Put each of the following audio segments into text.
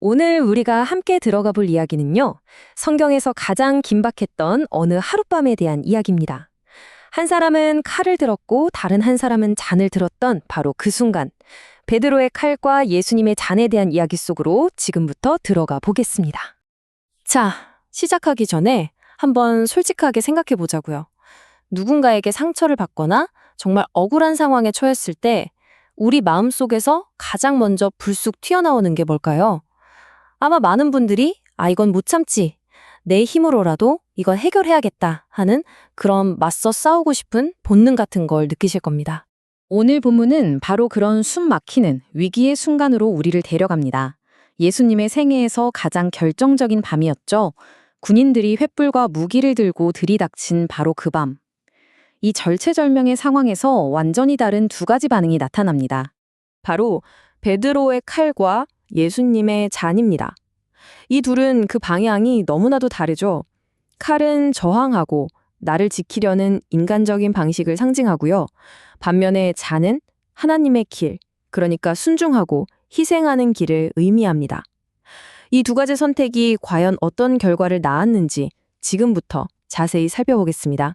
오늘 우리가 함께 들어가 볼 이야기는요, 성경에서 가장 긴박했던 어느 하룻밤에 대한 이야기입니다. 한 사람은 칼을 들었고 다른 한 사람은 잔을 들었던 바로 그 순간, 베드로의 칼과 예수님의 잔에 대한 이야기 속으로 지금부터 들어가 보겠습니다. 자, 시작하기 전에 한번 솔직하게 생각해 보자고요. 누군가에게 상처를 받거나 정말 억울한 상황에 처했을 때 우리 마음속에서 가장 먼저 불쑥 튀어나오는 게 뭘까요? 아마 많은 분들이 이건 못 참지. 내 힘으로라도 이건 해결해야겠다 하는 그런 맞서 싸우고 싶은 본능 같은 걸 느끼실 겁니다. 오늘 본문은 바로 그런 숨 막히는 위기의 순간으로 우리를 데려갑니다. 예수님의 생애에서 가장 결정적인 밤이었죠. 군인들이 횃불과 무기를 들고 들이닥친 바로 그 밤. 이 절체절명의 상황에서 완전히 다른 두 가지 반응이 나타납니다. 바로 베드로의 칼과 예수님의 잔입니다. 이 둘은 그 방향이 너무나도 다르죠. 칼은 저항하고 나를 지키려는 인간적인 방식을 상징하고요. 반면에 잔은 하나님의 길, 그러니까 순종하고 희생하는 길을 의미합니다. 이 두 가지 선택이 과연 어떤 결과를 낳았는지 지금부터 자세히 살펴보겠습니다.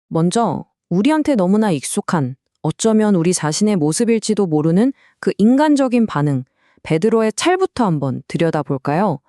먼저 우리한테 너무나 익숙한, 어쩌면 우리 자신의 모습일지도 모르는 그 인간적인 반응, 베드로의 찰부터 한번 들여다볼까요?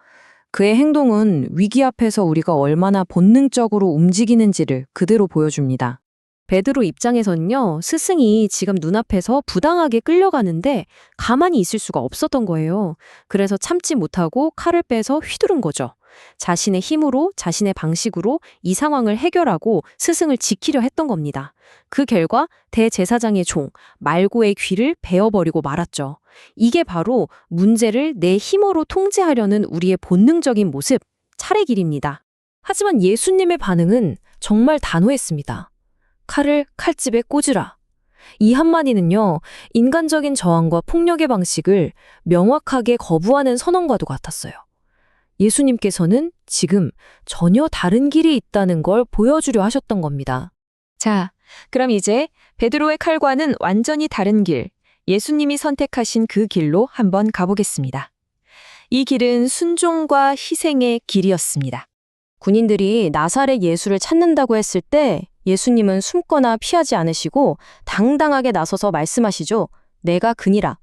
그의 행동은 위기 앞에서 우리가 얼마나 본능적으로 움직이는지를 그대로 보여줍니다. 베드로 입장에서는요, 스승이 지금 눈앞에서 부당하게 끌려가는데 가만히 있을 수가 없었던 거예요. 그래서 참지 못하고 칼을 빼서 휘두른 거죠. 자신의 힘으로, 자신의 방식으로 이 상황을 해결하고 스승을 지키려 했던 겁니다. 그 결과 대제사장의 종, 말고의 귀를 베어버리고 말았죠. 이게 바로 문제를 내 힘으로 통제하려는 우리의 본능적인 모습, 차례길입니다. 하지만 예수님의 반응은 정말 단호했습니다. 칼을 칼집에 꽂으라. 이 한마디는요, 인간적인 저항과 폭력의 방식을 명확하게 거부하는 선언과도 같았어요. 예수님께서는 지금 전혀 다른 길이 있다는 걸 보여주려 하셨던 겁니다. 자, 그럼 이제 베드로의 칼과는 완전히 다른 길, 예수님이 선택하신 그 길로 한번 가보겠습니다. 이 길은 순종과 희생의 길이었습니다. 군인들이 나사렛 예수를 찾는다고 했을 때 예수님은 숨거나 피하지 않으시고 당당하게 나서서 말씀하시죠. 내가 그니라.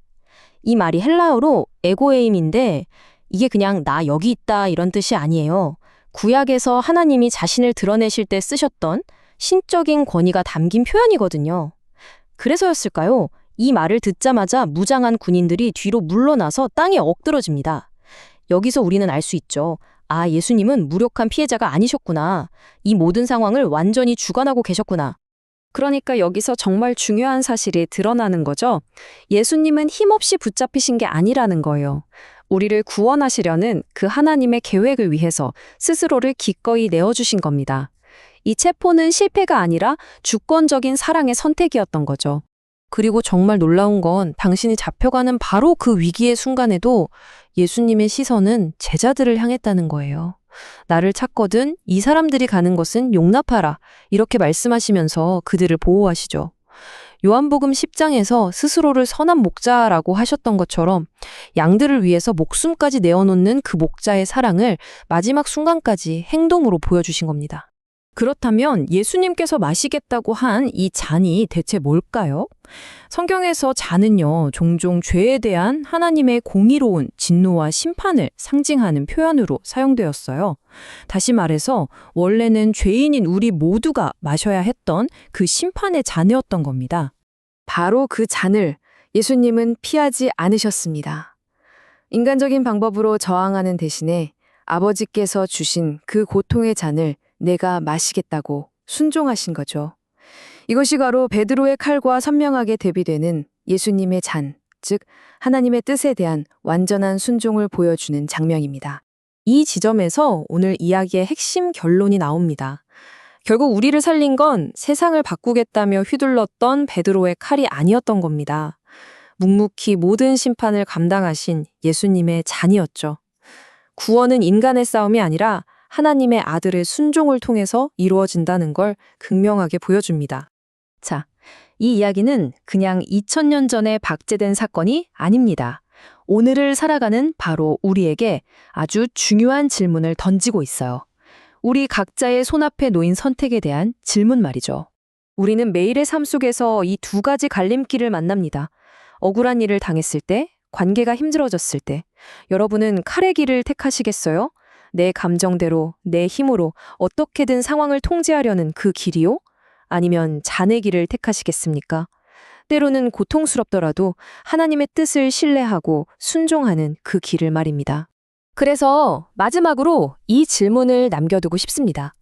이 말이 헬라어로 에고에임인데 이게 그냥 나 여기 있다 이런 뜻이 아니에요. 구약에서 하나님이 자신을 드러내실 때 쓰셨던 신적인 권위가 담긴 표현이거든요. 그래서였을까요? 이 말을 듣자마자 무장한 군인들이 뒤로 물러나서 땅에 엎드러집니다. 여기서 우리는 알 수 있죠. 예수님은 무력한 피해자가 아니셨구나. 이 모든 상황을 완전히 주관하고 계셨구나. 그러니까 여기서 정말 중요한 사실이 드러나는 거죠. 예수님은 힘없이 붙잡히신 게 아니라는 거예요. 우리를 구원하시려는 그 하나님의 계획을 위해서 스스로를 기꺼이 내어주신 겁니다. 이 체포는 실패가 아니라 주권적인 사랑의 선택이었던 거죠. 그리고 정말 놀라운 건 당신이 잡혀가는 바로 그 위기의 순간에도 예수님의 시선은 제자들을 향했다는 거예요. 나를 찾거든 이 사람들이 가는 것은 용납하라. 이렇게 말씀하시면서 그들을 보호하시죠. 요한복음 10장에서 스스로를 선한 목자라고 하셨던 것처럼 양들을 위해서 목숨까지 내어놓는 그 목자의 사랑을 마지막 순간까지 행동으로 보여주신 겁니다. 그렇다면 예수님께서 마시겠다고 한 이 잔이 대체 뭘까요? 성경에서 잔은요, 종종 죄에 대한 하나님의 공의로운 진노와 심판을 상징하는 표현으로 사용되었어요. 다시 말해서 원래는 죄인인 우리 모두가 마셔야 했던 그 심판의 잔이었던 겁니다. 바로 그 잔을 예수님은 피하지 않으셨습니다. 인간적인 방법으로 저항하는 대신에 아버지께서 주신 그 고통의 잔을 내가 마시겠다고 순종하신 거죠. 이것이 바로 베드로의 칼과 선명하게 대비되는 예수님의 잔, 즉 하나님의 뜻에 대한 완전한 순종을 보여주는 장면입니다. 이 지점에서 오늘 이야기의 핵심 결론이 나옵니다. 결국 우리를 살린 건 세상을 바꾸겠다며 휘둘렀던 베드로의 칼이 아니었던 겁니다. 묵묵히 모든 심판을 감당하신 예수님의 잔이었죠. 구원은 인간의 싸움이 아니라 하나님의 아들의 순종을 통해서 이루어진다는 걸 극명하게 보여줍니다. 자, 이 이야기는 그냥 2000년 전에 박제된 사건이 아닙니다. 오늘을 살아가는 바로 우리에게 아주 중요한 질문을 던지고 있어요. 우리 각자의 손앞에 놓인 선택에 대한 질문 말이죠. 우리는 매일의 삶 속에서 이 두 가지 갈림길을 만납니다. 억울한 일을 당했을 때, 관계가 힘들어졌을 때, 여러분은 칼의 길을 택하시겠어요? 내 감정대로, 내 힘으로 어떻게든 상황을 통제하려는 그 길이요? 아니면 잔의 길을 택하시겠습니까? 때로는 고통스럽더라도 하나님의 뜻을 신뢰하고 순종하는 그 길을 말입니다. 그래서 마지막으로 이 질문을 남겨두고 싶습니다.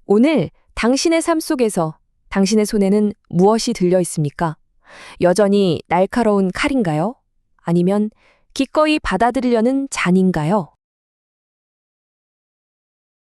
오늘 당신의 삶 속에서 당신의 손에는 무엇이 들려 있습니까? 여전히 날카로운 칼인가요? 아니면 기꺼이 받아들이려는 잔인가요?